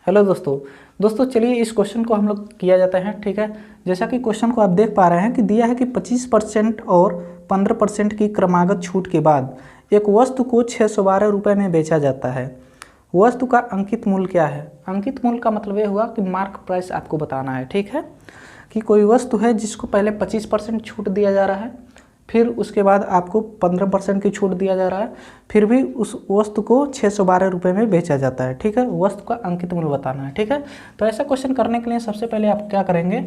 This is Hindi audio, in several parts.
हेलो दोस्तों चलिए इस क्वेश्चन को हम लोग किया जाता है। ठीक है, जैसा कि क्वेश्चन को आप देख पा रहे हैं कि दिया है कि 25% और 15% की क्रमागत छूट के बाद एक वस्तु को 612 रुपये में बेचा जाता है। वस्तु का अंकित मूल्य क्या है? अंकित मूल्य का मतलब ये हुआ कि मार्क प्राइस आपको बताना है। ठीक है, कि कोई वस्तु है जिसको पहले 25% छूट दिया जा रहा है, फिर उसके बाद आपको 15% की छूट दिया जा रहा है, फिर भी उस वस्तु को 612 रुपये में बेचा जाता है। ठीक है, वस्तु का अंकित मूल्य बताना है। ठीक है, तो ऐसा क्वेश्चन करने के लिए सबसे पहले आप क्या करेंगे,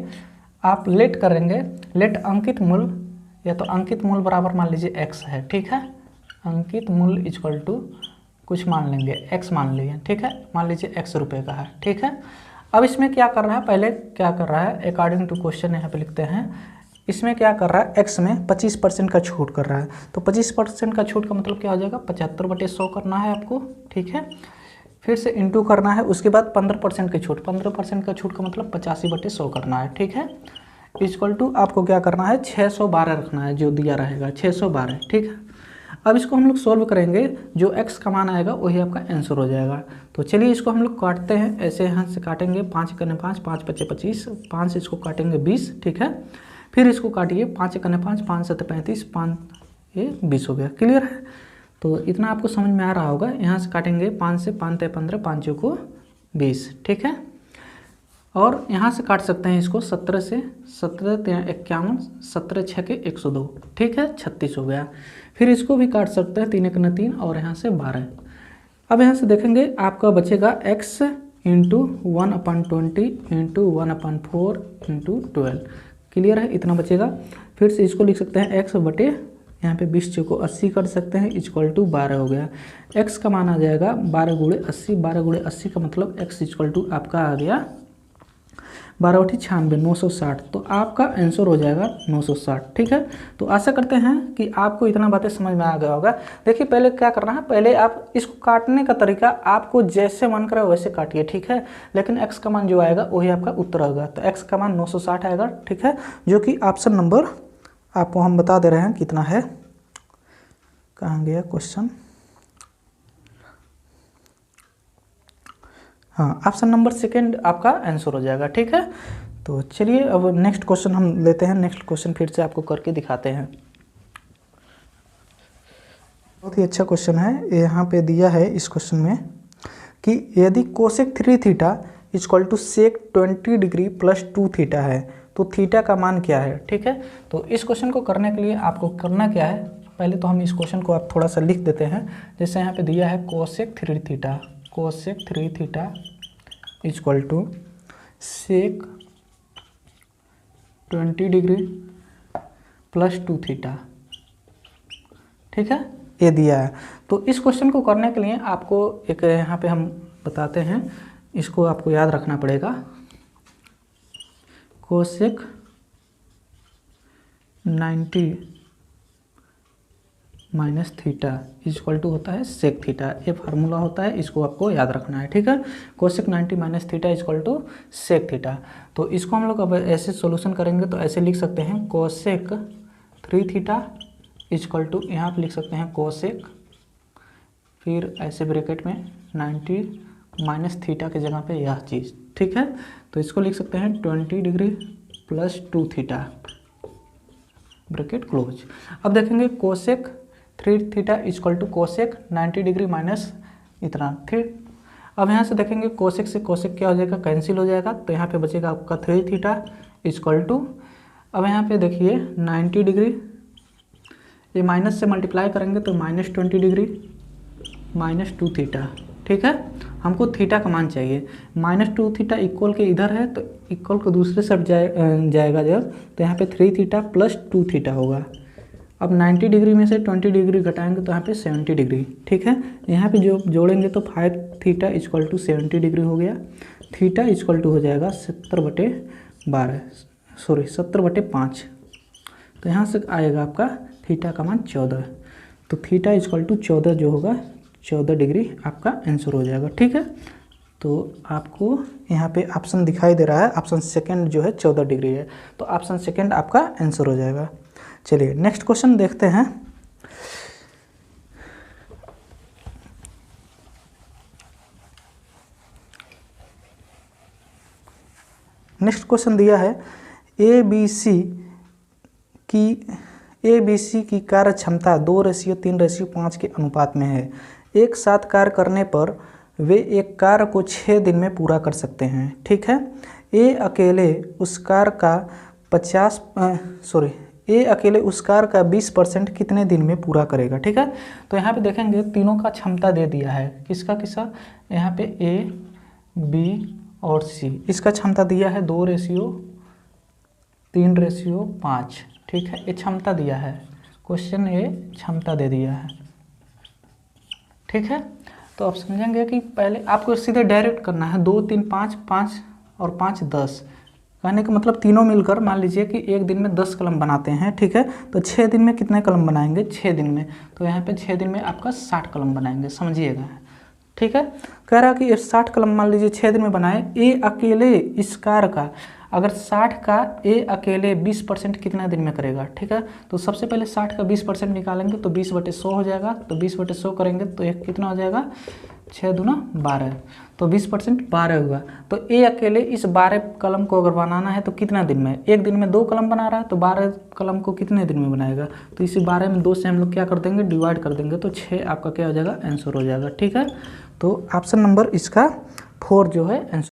आप लेट करेंगे, लेट अंकित मूल्य, या तो अंकित मूल्य बराबर मान लीजिए x है। ठीक है, अंकित मूल्य इक्वल टू कुछ मान लेंगे x मान लीजिए। ठीक है, मान लीजिए x रुपये का है। ठीक है, अब इसमें क्या कर रहा है, पहले क्या कर रहा है, अकॉर्डिंग टू क्वेश्चन यहाँ पे लिखते हैं, इसमें क्या कर रहा है, x में 25% का छूट कर रहा है। तो 25% का छूट का मतलब क्या हो जाएगा, 75/100 करना है आपको। ठीक है, फिर से इंटू करना है, उसके बाद 15% की छूट, 15% का छूट का मतलब 85/100 करना है। ठीक है, इक्वल टू आपको क्या करना है, 612 रखना है, जो दिया रहेगा 612। ठीक है, अब इसको हम लोग सोल्व करेंगे, जो x का मान आएगा वही आपका आंसर हो जाएगा। तो चलिए इसको हम लोग काटते हैं, ऐसे यहाँ से काटेंगे, 5 कने 5, 5 पच्चे 25, 5 से इसको काटेंगे 20। ठीक है, फिर इसको काटिए, 5 कने 5, 5 7 35, 5 ये 20 हो गया। क्लियर है? तो इतना आपको समझ में आ रहा होगा। यहाँ से काटेंगे, 5 से 5 ते 15, 5 को 20। ठीक है, और यहाँ से काट सकते हैं इसको 17 से, 17 3 51, 17 6 के 102। ठीक है, 36 हो गया। फिर इसको भी काट सकते हैं, 3 1 3, और यहाँ से 12। अब यहाँ से देखेंगे आपका बचेगा x into 1/20 into 1/4 into 12। Clear है? इतना बचेगा। फिर से इसको लिख सकते हैं x बटे, यहाँ पे 20 को 80 कर सकते हैं, इक्वल टू 12 हो गया। x का मान आ जाएगा 12 × 80, 12 × 80 का मतलब x इक्वल टू आपका आ गया 12 × 96, 960। तो आपका आंसर हो जाएगा 960। ठीक है, तो आशा करते हैं कि आपको इतना बातें समझ में आ गया होगा। देखिए पहले क्या करना है, पहले आप इसको काटने का तरीका आपको जैसे मन करे वैसे काटिए। ठीक है, लेकिन x का मान जो आएगा वही आपका उत्तर होगा। तो x का मान 960 आएगा। ठीक है, जो कि ऑप्शन नंबर आपको हम बता दे रहे हैं कितना है। कहाँ गया क्वेश्चन? हाँ, ऑप्शन नंबर सेकंड आपका आंसर हो जाएगा। ठीक है, तो चलिए अब नेक्स्ट क्वेश्चन हम लेते हैं। नेक्स्ट क्वेश्चन फिर से आपको करके दिखाते हैं। बहुत ही अच्छा क्वेश्चन है। यहाँ पे दिया है इस क्वेश्चन में कि यदि cosec 3 theta equal to sec 20 degree plus 2 theta है तो थीटा का मान क्या है? ठीक है, तो इस क्वेश्चन को करने के लिए आपको करना क्या है, पहले तो हम इस क्वेश्चन को आप थोड़ा सा लिख देते हैं। जैसे यहाँ पे दिया है cosec 3 theta, cosec 3 theta equal to sec 20 degree plus 2 theta. ठीक है, ये दिया है। तो इस क्वेश्चन को करने के लिए आपको एक यहाँ पे हम बताते हैं, इसको आपको याद रखना पड़ेगा। Cosec 90 minus theta equal to होता है सेक थीटा। ये फार्मूला होता है, इसको आपको याद रखना है। ठीक है, cosec 90 minus theta equal to sec theta. तो इसको हम लोग अब ऐसे सॉल्यूशन करेंगे, तो ऐसे लिख सकते हैं कोसेक 3 थीटा इक्वल टू, यहाँ पे लिख सकते हैं कोसेक, फिर ऐसे ब्रैकेट में 90 माइनस थीटा के जगह पे यह चीज़। ठीक है, तो इसको लिख सकते हैं 20 degree plus 2 theta, bracket close. अब देखेंगे cosec 3 theta equal to cosec 90 degree minus इतना। फिर अब यहाँ से देखेंगे कोसेक से कोसेक क्या हो जाएगा, कैंसिल हो जाएगा। तो यहाँ पे बचेगा आपका 3 थीटा इक्वल टू, अब यहाँ पे देखिए 90 डिग्री, ये माइनस से मल्टीप्लाई करेंगे तो माइनस 20 डिग्री माइनस 2 थीटा। ठीक है, हमको थीटा का मान चाहिए। माइनस 2 थीटा इक्वल के इधर है, तो इक्वल को दूसरे साइड जाएगा जब, तो यहाँ पे 3 थीटा प्लस 2 थीटा होगा। अब 90 डिग्री में से 20 डिग्री घटाएंगे तो यहाँ पे 70 डिग्री। ठीक है, यहाँ पे जो जोड़ेंगे तो 5 थीटा इक्वल टू 70 डिग्री हो गया। थीटा इक्वल टू हो जाएगा 70/12, सॉरी 70/5। तो यहाँ से आएगा आपका थीटा का मान 14। तो थीटा इक्वल टू 14 जो होगा, 14 डिग्री आपका आंसर हो जाएगा। ठीक है, तो आपको यहाँ पे ऑप्शन दिखाई दे रहा है, ऑप्शन सेकंड जो है 14 डिग्री है। तो ऑप्शन सेकंड आपका आंसर हो जाएगा। चलिए नेक्स्ट क्वेश्चन देखते हैं। नेक्स्ट क्वेश्चन दिया है ए बी सी की कार्य क्षमता 2:3:5 के अनुपात में है। एक साथ कार्य करने पर वे एक कार्य को 6 दिन में पूरा कर सकते हैं। ठीक है, ए अकेले उस कार्य का 20% कितने दिन में पूरा करेगा। ठीक है, तो यहाँ पे देखेंगे तीनों का क्षमता दे दिया है, किसका किसका, यहाँ पे ए बी और सी, इसका क्षमता दिया है 2:3:5। ठीक है, ये क्षमता दिया है, क्वेश्चन ये क्षमता दे दिया है। ठीक है, तो आप समझेंगे कि पहले आपको सीधे डायरेक्ट करना है, 2 3 5 5 और 5 10, कहने का मतलब तीनों मिलकर मान लीजिए कि एक दिन में 10 कलम बनाते हैं। ठीक है, तो 6 दिन में कितने कलम बनाएंगे, 6 दिन में, तो यहाँ पे 6 दिन में आपका 60 कलम बनाएंगे, समझिएगा। ठीक है, कह रहा कि 60 कलम मान लीजिए 6 दिन में बनाए। ए अकेले इस कार्य का, अगर 60 का ए अकेले 20% कितना दिन में करेगा। ठीक है, तो सबसे पहले 60 का 20% निकालेंगे तो 20/100 हो जाएगा, तो 20/100 करेंगे तो एक कितना हो जाएगा, 6 दूना 12, तो 20% 12 हुआ। तो ए अकेले इस 12 कलम को अगर बनाना है तो कितना दिन में, एक दिन में 2 कलम बना रहा है, तो 12 कलम को कितने दिन में बनाएगा, तो इसी 12 में 2 से हम लोग क्या कर देंगे, डिवाइड कर देंगे, तो 6 आपका क्या हो जाएगा, आंसर हो जाएगा। ठीक है, तो ऑप्शन नंबर इसका 4 जो है आंसर।